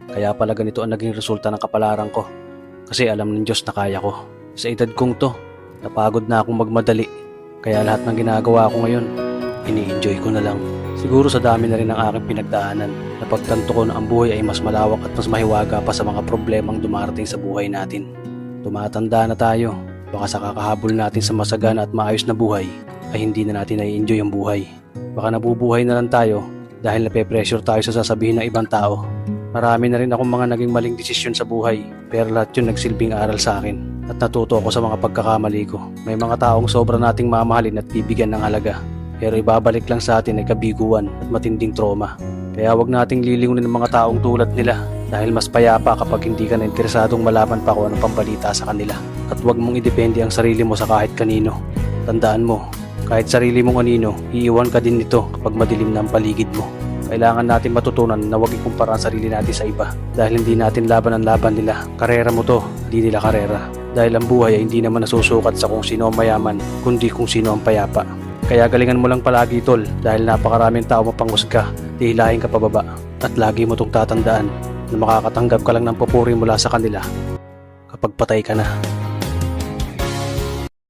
Kaya pala ganito ang naging resulta ng kapalaran ko. Kasi alam ng Diyos na kaya ko. Sa edad kong to, napagod na akong magmadali. Kaya lahat ng ginagawa ko ngayon, ini-enjoy ko na lang. Siguro sa dami na rin ng aking pinagdaanan, napagtanto ko na ang buhay ay mas malawak at mas mahiwaga pa sa mga problemang dumarating sa buhay natin. Tumatanda na tayo, baka sa kakahabol natin sa masagana at maayos na buhay, ay hindi na natin nai-enjoy ang buhay. Baka nabubuhay na lang tayo dahil nape-pressure tayo sa sasabihin ng ibang tao. Marami na rin akong mga naging maling desisyon sa buhay, pero lahat yun nagsilbing aral sa akin at natuto ako sa mga pagkakamali ko. May mga taong sobra nating mamahalin at bibigyan ng halaga, pero ibabalik lang sa atin ay kabiguan at matinding trauma. Kaya wag nating lilingunin ng mga taong tulad nila dahil mas payapa kapag hindi ka na interesadong malaman pa kung anong pambalita sa kanila. At wag mong idepende ang sarili mo sa kahit kanino. Tandaan mo, kahit sarili mong anino, iiwan ka din nito kapag madilim na ang paligid mo. Kailangan natin matutunan na huwag ikumpara ang sarili natin sa iba dahil hindi natin laban ang laban nila. Karera mo to, hindi nila karera. Dahil ang buhay ay hindi naman nasusukat sa kung sino ang mayaman, kundi kung sino ang payapa. Kaya galingan mo lang palagi tol dahil napakaraming tao mapanghusga, dihilahin ka pababa. At lagi mo tong tatandaan na makakatanggap ka lang ng papuri mula sa kanila kapag patay ka na.